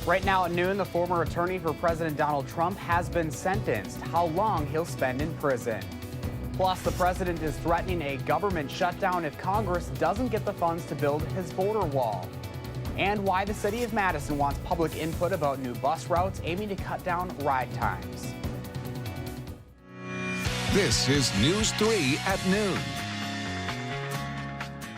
Right now at noon, the former attorney for President Donald Trump has been sentenced. How long he'll spend in prison. Plus, the president is threatening a government shutdown if Congress doesn't get the funds to build his border wall. And why the city of Madison wants public input about new bus routes aiming to cut down ride times. This is News 3 at noon.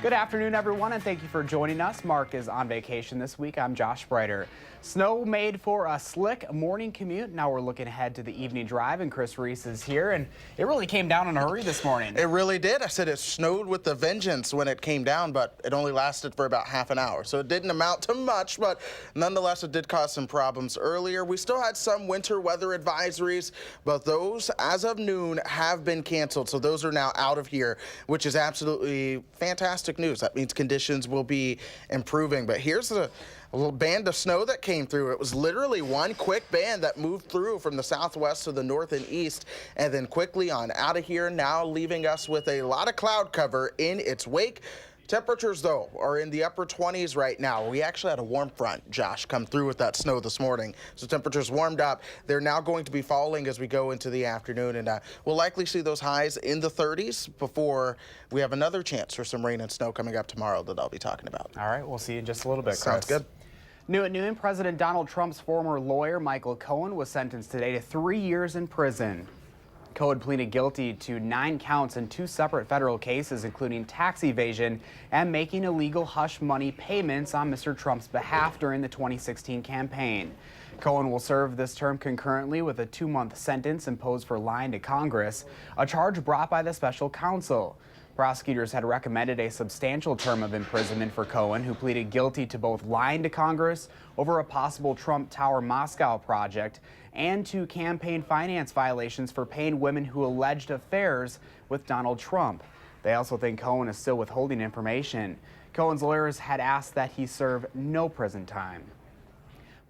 Good afternoon, everyone, and thank you for joining us. Mark is on vacation this week. I'm Josh Breiter. Snow made for a slick morning commute. Now we're looking ahead to the evening drive, and Chris Reese is here, and it really came down in a hurry this morning. It really did. I said it snowed with a vengeance when it came down, but it only lasted for about half an hour. So it didn't amount to much, but nonetheless, it did cause some problems earlier. We still had some winter weather advisories, but those, as of noon, have been canceled. So those are now out of here, which is absolutely fantastic news. That means conditions will be improving. But here's a little band of snow that came through. It was literally one quick band that moved through from the southwest to the north and east, and then quickly on out of here, now leaving us with a lot of cloud cover in its wake. Temperatures, though, are in the upper 20s right now. We actually had a warm front, Josh, come through with that snow this morning. So temperatures warmed up. They're now going to be falling as we go into the afternoon, and we'll likely see those highs in the 30s before we have another chance for some rain and snow coming up tomorrow that I'll be talking about. All right, we'll see you in just a little bit, Chris. Sounds good. New at noon, President Donald Trump's former lawyer, Michael Cohen, was sentenced today to 3 years in prison. Cohen pleaded guilty to 9 counts in 2 separate federal cases, including tax evasion and making illegal hush money payments on Mr. Trump's behalf during the 2016 campaign. Cohen will serve this term concurrently with a 2-month sentence imposed for lying to Congress, a charge brought by the special counsel. Prosecutors had recommended a substantial term of imprisonment for Cohen, who pleaded guilty to both lying to Congress over a possible Trump Tower Moscow project and to campaign finance violations for paying women who alleged affairs with Donald Trump. They also think Cohen is still withholding information. Cohen's lawyers had asked that he serve no prison time.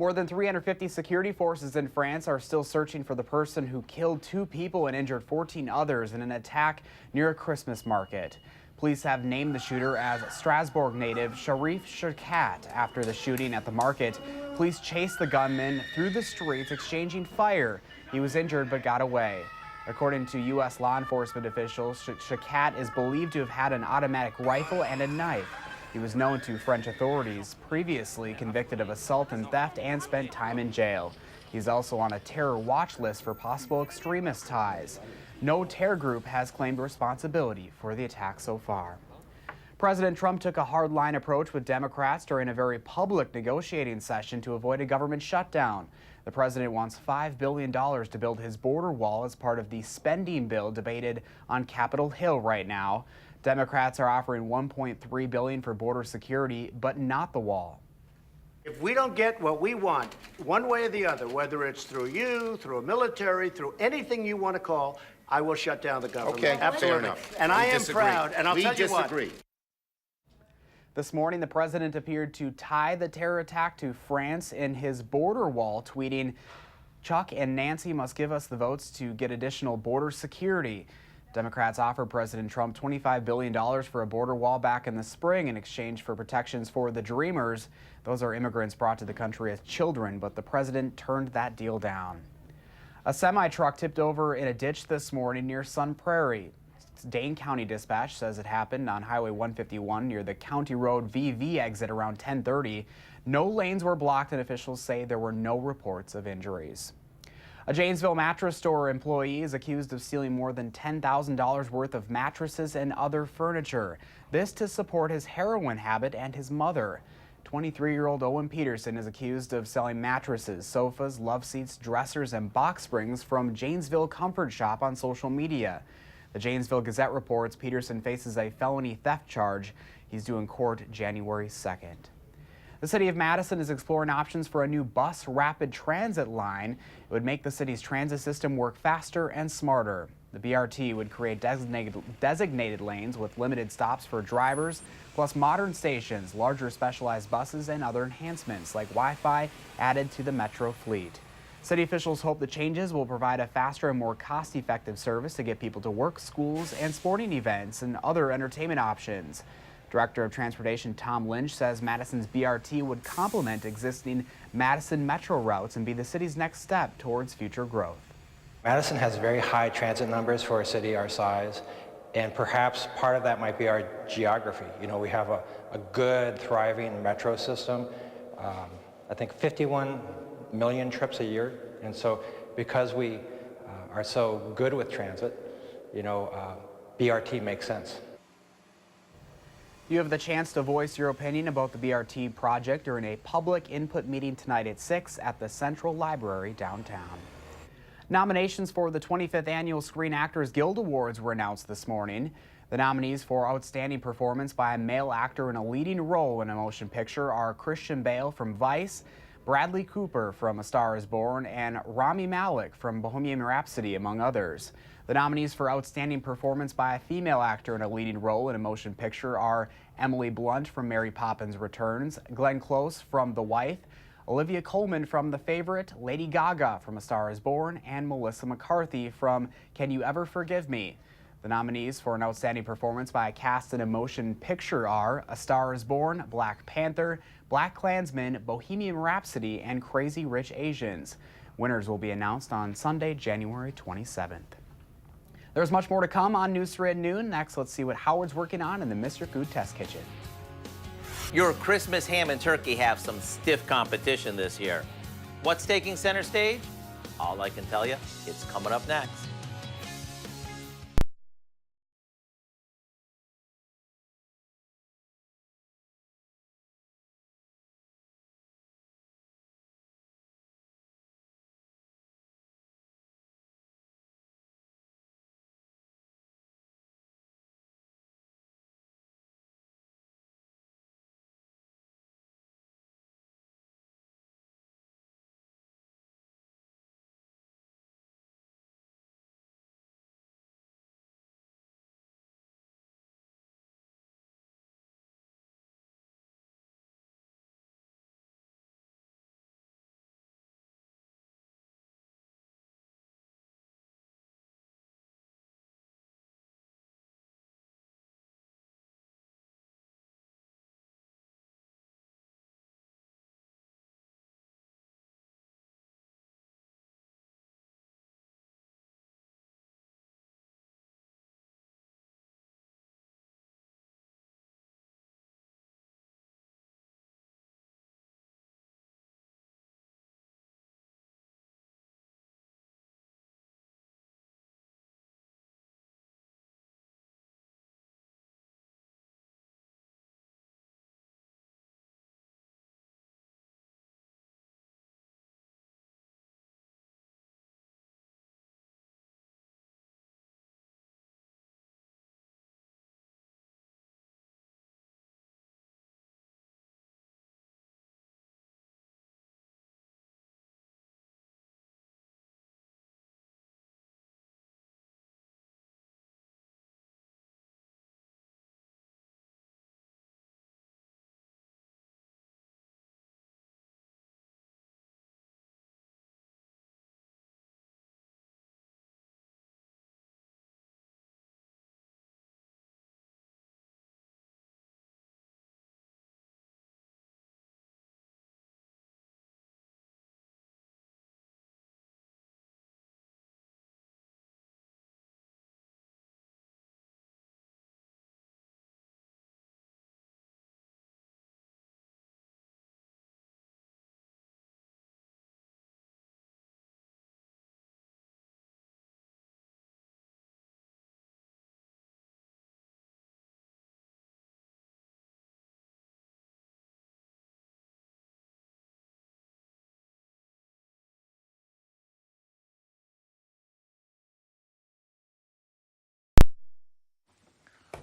More than 350 security forces in France are still searching for the person who killed 2 people and injured 14 others in an attack near a Christmas market. Police have named the shooter as Strasbourg native Sharif Shakat. After the shooting at the market, police chased the gunman through the streets, exchanging fire. He was injured but got away. According to U.S. law enforcement officials, Shakat is believed to have had an automatic rifle and a knife. He was known to French authorities, previously convicted of assault and theft, and spent time in jail. He's also on a terror watch list for possible extremist ties. No terror group has claimed responsibility for the attack so far. President Trump took a hardline approach with Democrats during a very public negotiating session to avoid a government shutdown. The president wants $5 billion to build his border wall as part of the spending bill debated on Capitol Hill right now. Democrats are offering $1.3 billion for border security, but not the wall. If we don't get what we want, one way or the other, whether it's through you, through a military, through anything you want to call, I will shut down the government. Okay, absolutely. fair enough. And I am proud, and I'll tell you what. This morning, the president appeared to tie the terror attack to France in his border wall, tweeting, "Chuck and Nancy must give us the votes to get additional border security." Democrats offered President Trump $25 billion for a border wall back in the spring in exchange for protections for the Dreamers. Those are immigrants brought to the country as children, but the president turned that deal down. A semi-truck tipped over in a ditch this morning near Sun Prairie. Dane County Dispatch says it happened on Highway 151 near the County Road VV exit around 10:30. No lanes were blocked, and officials say there were no reports of injuries. A Janesville mattress store employee is accused of stealing more than $10,000 worth of mattresses and other furniture. This to support his heroin habit and his mother. 23-year-old Owen Peterson is accused of selling mattresses, sofas, love seats, dressers, and box springs from Janesville Comfort Shop on social media. The Janesville Gazette reports Peterson faces a felony theft charge. He's due in court January 2nd. The city of Madison is exploring options for a new bus rapid transit line. It would make the city's transit system work faster and smarter. The BRT would create designated lanes with limited stops for drivers, plus modern stations, larger specialized buses, and other enhancements like Wi-Fi added to the metro fleet. City officials hope the changes will provide a faster and more cost-effective service to get people to work, schools, and sporting events and other entertainment options. Director of Transportation Tom Lynch says Madison's BRT would complement existing Madison Metro routes and be the city's next step towards future growth. Madison has very high transit numbers for a city our size, and perhaps part of that might be our geography. You know, we have a good, thriving metro system. I think 51 million trips a year, and so because we are so good with transit, you know, BRT makes sense. You have the chance to voice your opinion about the BRT project during a public input meeting tonight at 6 at the Central Library downtown. Nominations for the 25th Annual Screen Actors Guild Awards were announced this morning. The nominees for Outstanding Performance by a Male Actor in a Leading Role in a Motion Picture are Christian Bale from Vice, Bradley Cooper from A Star is Born, and Rami Malek from Bohemian Rhapsody, among others. The nominees for Outstanding Performance by a Female Actor in a Leading Role in a Motion Picture are Emily Blunt from Mary Poppins Returns, Glenn Close from The Wife, Olivia Colman from The Favorite, Lady Gaga from A Star is Born, and Melissa McCarthy from Can You Ever Forgive Me? The nominees for an outstanding performance by a cast in a motion picture are A Star is Born, Black Panther, BlacKkKlansman, Bohemian Rhapsody, and Crazy Rich Asians. Winners will be announced on Sunday, January 27th. There's much more to come on News 3 at noon. Next, let's see what Howard's working on in the Mr. Food Test Kitchen. Your Christmas ham and turkey have some stiff competition this year. What's taking center stage? All I can tell you, it's coming up next.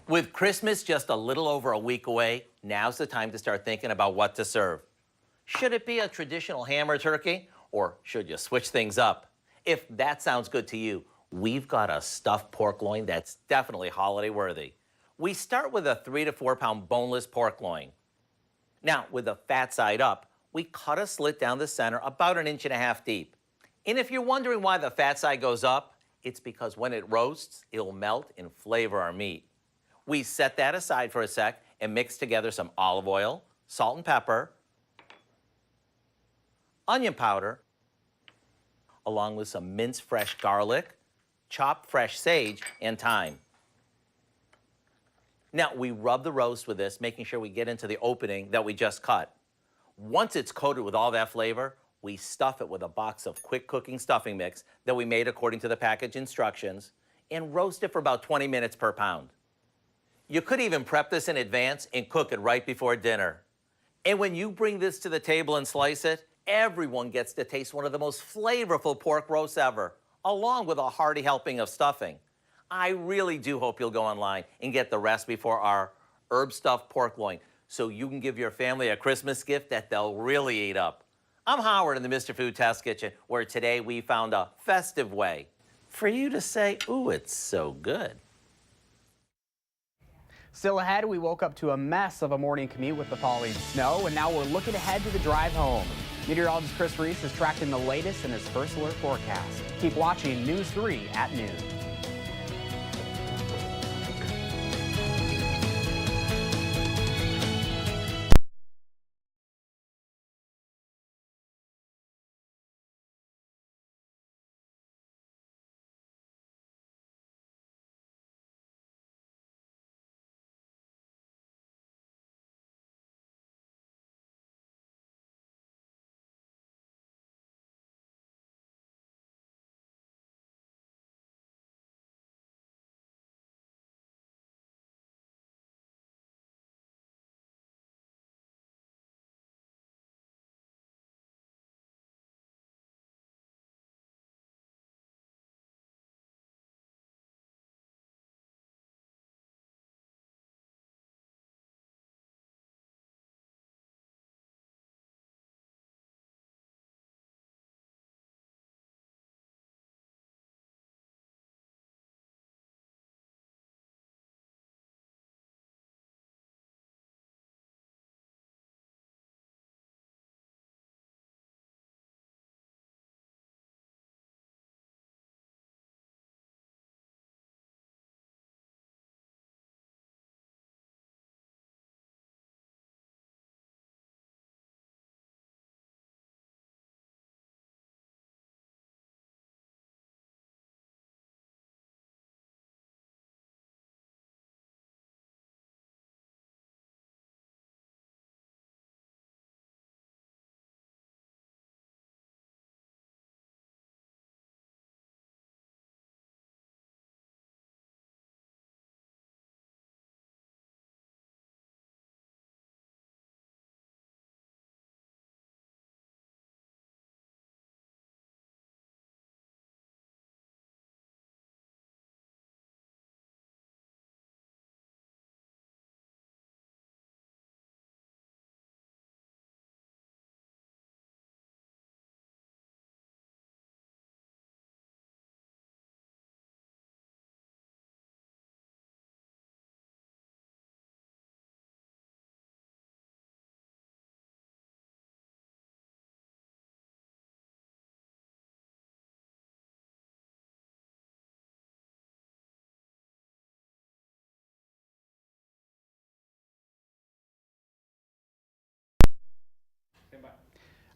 With Christmas just a little over a week away, now's the time to start thinking about what to serve. Should it be a traditional ham or turkey, or should you switch things up? If that sounds good to you, we've got a stuffed pork loin that's definitely holiday worthy. We start with a 3 to 4 pound boneless pork loin. Now, with the fat side up, we cut a slit down the center about 1.5 inches deep. And if you're wondering why the fat side goes up, it's because when it roasts, it'll melt and flavor our meat. We set that aside for a sec and mix together some olive oil, salt and pepper, onion powder, along with some minced fresh garlic, chopped fresh sage, and thyme. Now, we rub the roast with this, making sure we get into the opening that we just cut. Once it's coated with all that flavor, we stuff it with a box of quick cooking stuffing mix that we made according to the package instructions and roast it for about 20 minutes per pound. You could even prep this in advance and cook it right before dinner. And when you bring this to the table and slice it, everyone gets to taste one of the most flavorful pork roasts ever, along with a hearty helping of stuffing. I really do hope you'll go online and get the recipe for our herb-stuffed pork loin so you can give your family a Christmas gift that they'll really eat up. I'm Howard in the Mr. Food Test Kitchen, where today we found a festive way for you to say, ooh, it's so good. Still ahead, we woke up to a mess of a morning commute with the falling snow, and now we're looking ahead to the drive home. Meteorologist Chris Reese is tracking the latest in his first alert forecast. Keep watching News 3 at noon.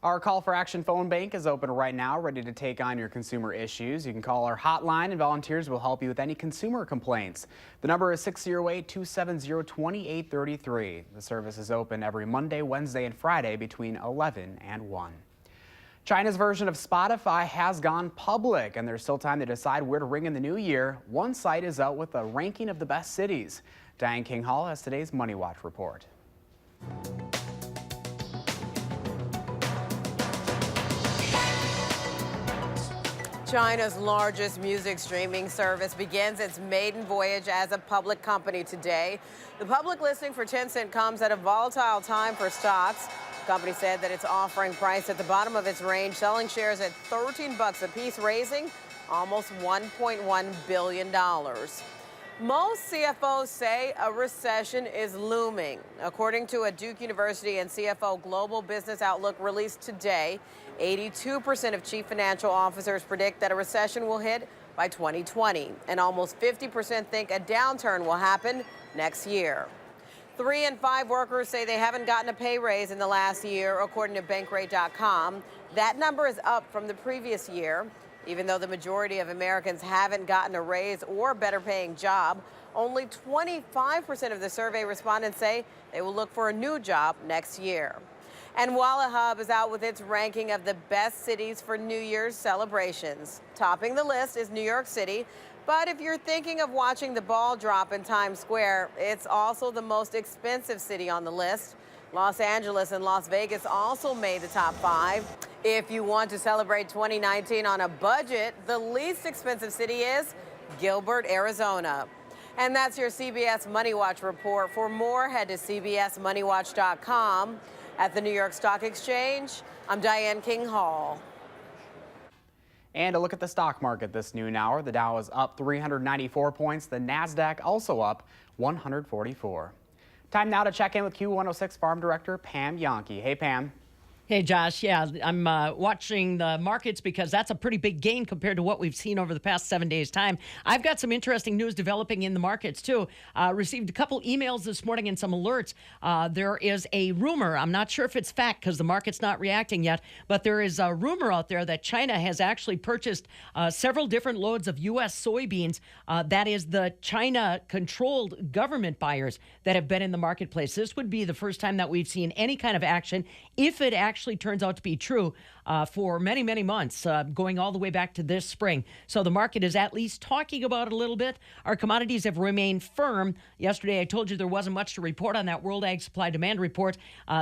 Our Call for Action phone bank is open right now, ready to take on your consumer issues. You can call our hotline and volunteers will help you with any consumer complaints. The number is 608-270-2833. The service is open every Monday, Wednesday, and Friday between 11 and 1. China's version of Spotify has gone public, and there's still time to decide where to ring in the new year. One site is out with a ranking of the best cities. Diane King Hall has today's Money Watch report. China's largest music streaming service begins its maiden voyage as a public company today. The public listing for Tencent comes at a volatile time for stocks. The company said that it's offering price at the bottom of its range, selling shares at $13 a piece, raising almost $1.1 billion. Most CFOs say a recession is looming. According to a Duke University and CFO Global Business Outlook released today, 82% of chief financial officers predict that a recession will hit by 2020, and almost 50% think a downturn will happen next year. 3 in 5 workers say they haven't gotten a pay raise in the last year, according to Bankrate.com. That number is up from the previous year. Even though the majority of Americans haven't gotten a raise or better paying job, only 25% of the survey respondents say they will look for a new job next year. And Wallet Hub is out with its ranking of the best cities for New Year's celebrations. Topping the list is New York City. But if you're thinking of watching the ball drop in Times Square, it's also the most expensive city on the list. Los Angeles and Las Vegas also made the top 5. If you want to celebrate 2019 on a budget, the least expensive city is Gilbert, Arizona. And that's your CBS Money Watch report. For more, head to cbsmoneywatch.com. At the New York Stock Exchange, I'm Diane King Hall. And a look at the stock market this noon hour. The Dow is up 394 points. The NASDAQ also up 144. Time now to check in with Q106 Farm Director Pam Yonke. Hey, Pam. Hey, Josh. Yeah, I'm watching the markets because that's a pretty big gain compared to what we've seen over the past 7 days' time. I've got some interesting news developing in the markets, too. Received a couple emails this morning and some alerts. There is a rumor. I'm not sure if it's fact because the market's not reacting yet, but there is a rumor out there that China has actually purchased several different loads of U.S. soybeans. That is the China-controlled government buyers that have been in the marketplace. This would be the first time that we've seen any kind of action, if it actually turns out to be true, for many, many months, going all the way back to this spring. So the market is at least talking about it a little bit. Our commodities have remained firm. Yesterday, I told you there wasn't much to report on that World Ag Supply Demand report,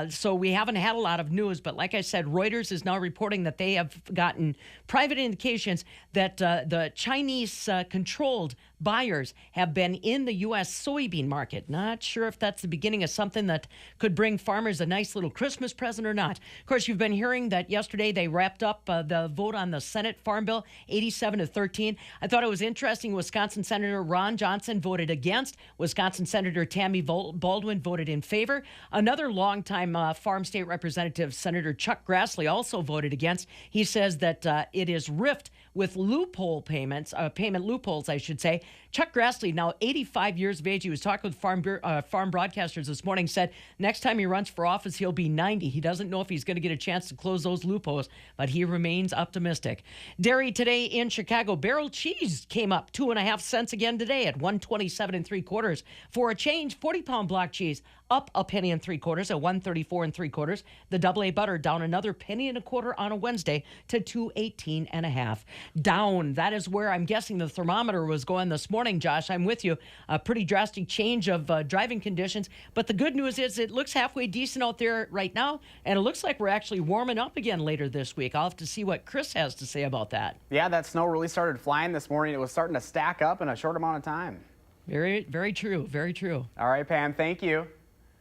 so we haven't had a lot of news. But like I said, Reuters is now reporting that they have gotten private indications that the Chinese-controlled buyers have been in the U.S. soybean market. Not sure if that's the beginning of something that could bring farmers a nice little Christmas present or not. Of course, you've been hearing that yesterday they wrapped up the vote on the Senate Farm Bill, 87-13. I thought it was interesting. Wisconsin Senator Ron Johnson voted against. Wisconsin Senator Tammy Baldwin voted in favor. Another longtime farm state representative, Senator Chuck Grassley, also voted against. He says that it is rift with loophole payments, payment loopholes, I should say. Chuck Grassley, now 85 years of age, he was talking with farm broadcasters this morning, said next time he runs for office, he'll be 90. He doesn't know if he's going to get a chance to close those loopholes, but he remains optimistic. Dairy today in Chicago, barrel cheese came up 2.5 cents again today at 127 3/4. For a change, 40-pound block cheese up 1 3/4 at 134 3/4. The AA butter down another 1 1/4 on a Wednesday to 218 1/2. Down. That is where I'm guessing the thermometer was going this morning, Josh. I'm with you. A pretty drastic change of driving conditions. But the good news is it looks halfway decent out there right now, and it looks like we're actually warming up again later this week. I'll have to see what Chris has to say about that. Yeah, that snow really started flying this morning. It was starting to stack up in a short amount of time. Very, very true. Very true. All right, Pam, thank you.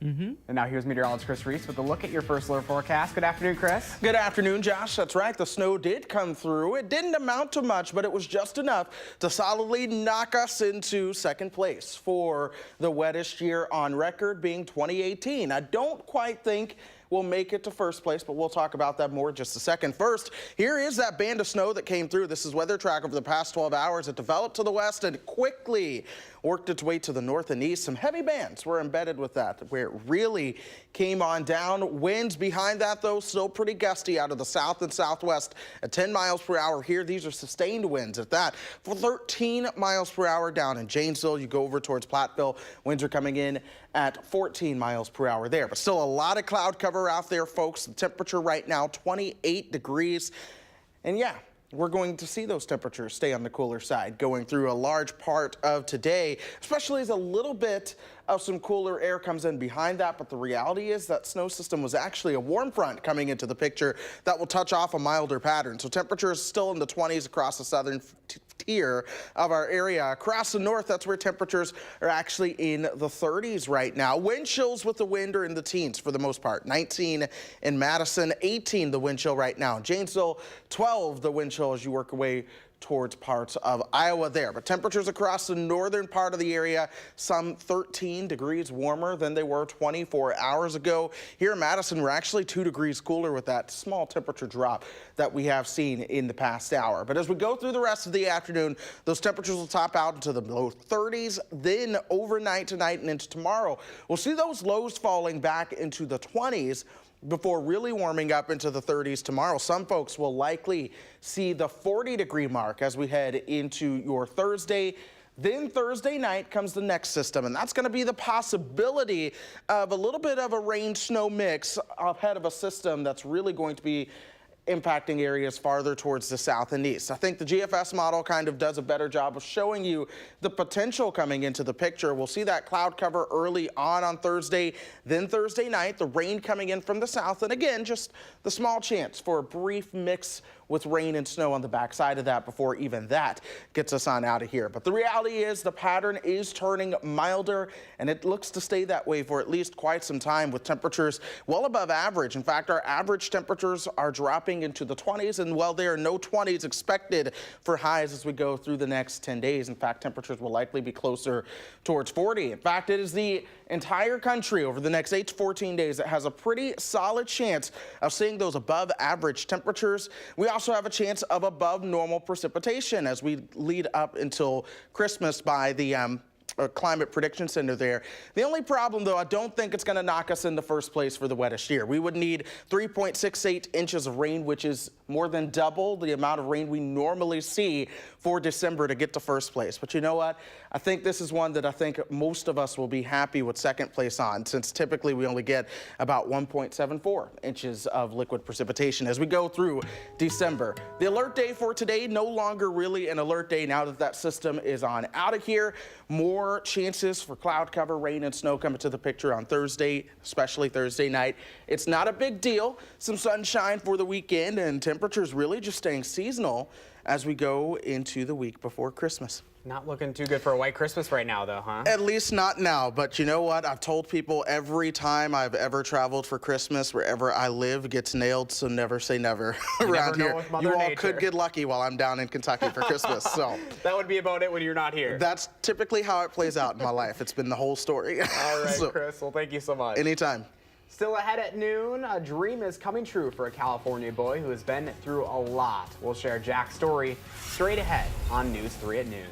And now here's meteorologist Chris Reese with a look at your first alert forecast. Good afternoon, Chris. Good afternoon, Josh. That's right. The snow did come through. It didn't amount to much, but it was just enough to solidly knock us into second place for the wettest year on record, being 2018. I don't quite think we'll make it to first place, but we'll talk about that more in just a second. First, here is that band of snow that came through. This is weather track over the past 12 hours. It developed to the west and quickly worked its way to the north and east. Some heavy bands were embedded with that, where it really came on down. Winds behind that, though, still pretty gusty out of the south and southwest at 10 miles per hour here. These are sustained winds at that. For 13 miles per hour down in Janesville, you go over towards Platteville, winds are coming in at 14 miles per hour there. But still a lot of cloud cover out there, folks. The temperature right now, 28 degrees. And yeah, we're going to see those temperatures stay on the cooler side going through a large part of today, especially as a little bit of some cooler air comes in behind that. But the reality is that snow system was actually a warm front coming into the picture that will touch off a milder pattern. So temperatures still in the 20s across the southern tier of our area. Across the north, that's where temperatures are actually in the 30s right now. Wind chills with the wind are in the teens for the most part. 19 in Madison, 18 the wind chill right now. Janesville, 12 the wind chill as you work away towards parts of Iowa there. But temperatures across the northern part of the area, some 13 degrees warmer than they were 24 hours ago. Here in Madison, we're actually 2 degrees cooler with that small temperature drop that we have seen in the past hour. But as we go through the rest of the afternoon, those temperatures will top out into the low 30s. Then overnight tonight and into tomorrow, we'll see those lows falling back into the 20s before really warming up into the 30s tomorrow. Some folks will likely see the 40-degree mark as we head into your Thursday. Then Thursday night comes the next system, and that's going to be the possibility of a little bit of a rain-snow mix ahead of a system that's really going to be impacting areas farther towards the south and east. I think the GFS model kind of does a better job of showing you the potential coming into the picture. We'll see that cloud cover early on Thursday, then Thursday night, the rain coming in from the south, and again, just the small chance for a brief mix with rain and snow on the backside of that before even that gets us on out of here. But the reality is the pattern is turning milder, and it looks to stay that way for at least quite some time with temperatures well above average. In fact, our average temperatures are dropping into the 20s, and while there are no 20s expected for highs as we go through the next 10 days, in fact, temperatures will likely be closer towards 40. In fact, it is the entire country over the next 8 to 14 days that has a pretty solid chance of seeing those above average temperatures. We also have a chance of above normal precipitation as we lead up until Christmas by the Climate Prediction Center there. The only problem, though, I don't think it's going to knock us in the first place for the wettest year. We would need 3.68 inches of rain, which is more than double the amount of rain we normally see for December to get to first place. But you know what? I think this is one that I think most of us will be happy with second place on, since typically we only get about 1.74 inches of liquid precipitation as we go through December. The alert day for today, no longer really an alert day now that that system is on out of here. More chances for cloud cover, rain, and snow coming to the picture on Thursday, especially Thursday night. It's not a big deal. Some sunshine for the weekend, and temperatures really just staying seasonal as we go into the week before Christmas. Not looking too good for a white Christmas right now, though, huh? At least not now, but you know what? I've told people every time I've ever traveled for Christmas, wherever I live gets nailed, so never say never around here. You all could get lucky while I'm down in Kentucky for Christmas. So that would be about it when you're not here. That's typically how it plays out in my life. It's been the whole story. All right, Chris. Well, thank you so much. Anytime. Still ahead at noon, a dream is coming true for a California boy who has been through a lot. We'll share Jack's story straight ahead on News 3 at noon.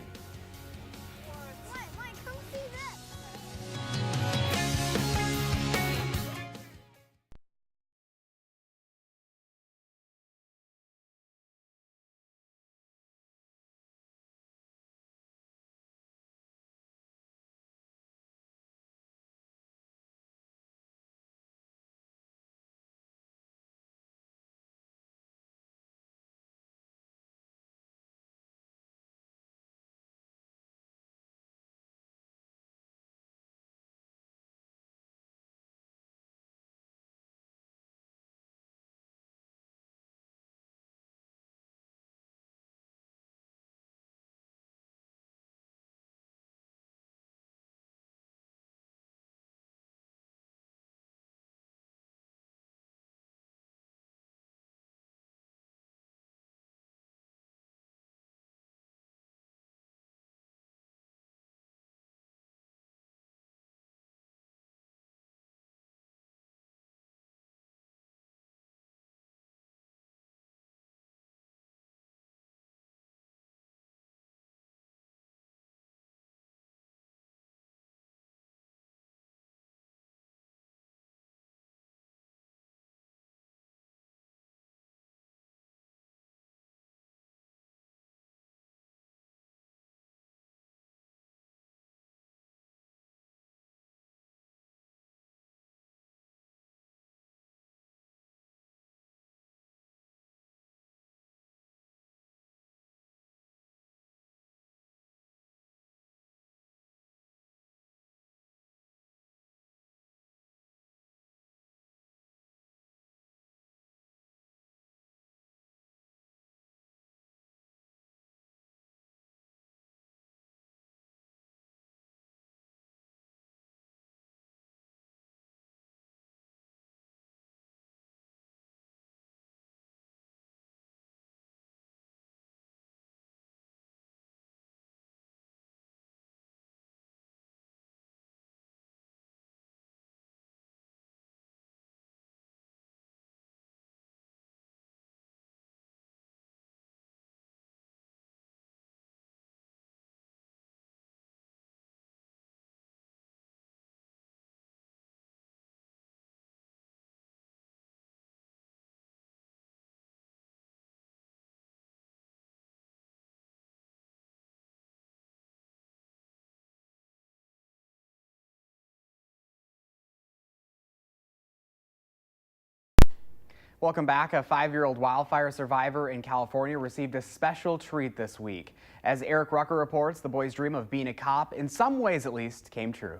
Welcome back. A 5-year-old wildfire survivor in California received a special treat this week. As Eric Rucker reports, the boy's dream of being a cop, in some ways at least, came true.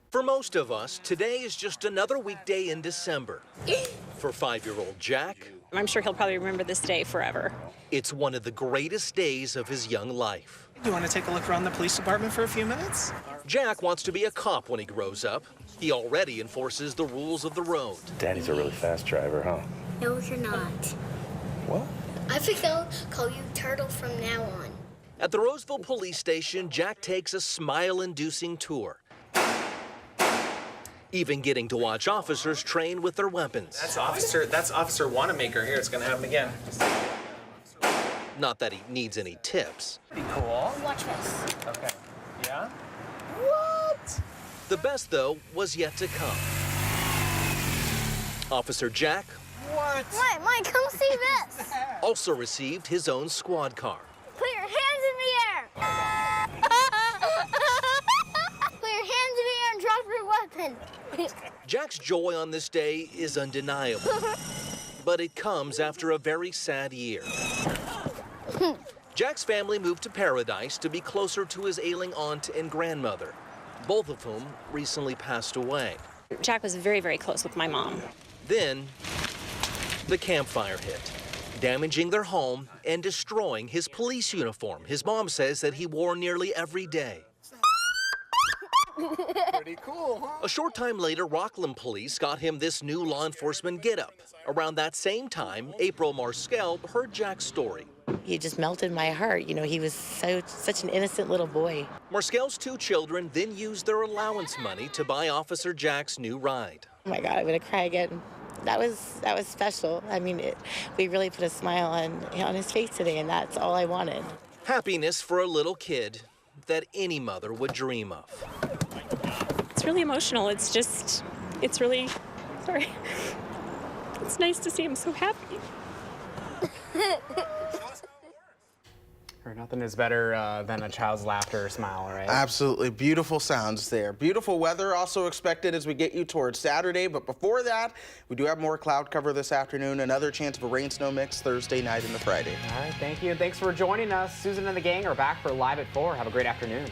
For most of us, today is just another weekday in December. For 5-year-old Jack, I'm sure he'll probably remember this day forever. it's one of the greatest days of his young life. You want to take a look around the police department for a few minutes? Jack wants to be a cop when he grows up. He already enforces the rules of the road. Daddy's a really fast driver, huh? No, you're not. What? I think I'll call you Turtle from now on. At the Roseville police station, Jack takes a smile-inducing tour. Even getting to watch officers train with their weapons. That's Officer Wanamaker here. It's going to happen again. Not that he needs any tips. Pretty cool. Watch this. Okay. Yeah? What? The best, though, was yet to come. Officer Jack What? Mike, come see this. also received his own squad car. Put your hands in the air. Put your hands in the air and drop your weapon. Jack's joy on this day is undeniable, but it comes after a very sad year. Jack's family moved to Paradise to be closer to his ailing aunt and grandmother, both of whom recently passed away. Jack was very, very close with my mom. Then, the campfire hit, damaging their home and destroying his police uniform his mom says that he wore nearly every day. Pretty cool, huh? A short time later, Rockland police got him this new law enforcement getup. Around that same time, April Marskel heard Jack's story. He just melted my heart. You know, he was such an innocent little boy. Marskel's 2 children then used their allowance money to buy Officer Jack's new ride. Oh my God, I'm gonna cry again. That was special. I mean, we really put a smile on his face today, and that's all I wanted. Happiness for a little kid that any mother would dream of. It's really emotional. It's really, sorry. It's nice to see him so happy. Nothing is better than a child's laughter or smile, right? Absolutely. Beautiful sounds there. Beautiful weather also expected as we get you towards Saturday. But before that, we do have more cloud cover this afternoon. Another chance of a rain-snow mix Thursday night into Friday. All right, thank you. Thanks for joining us. Susan and the gang are back for Live at 4. Have a great afternoon.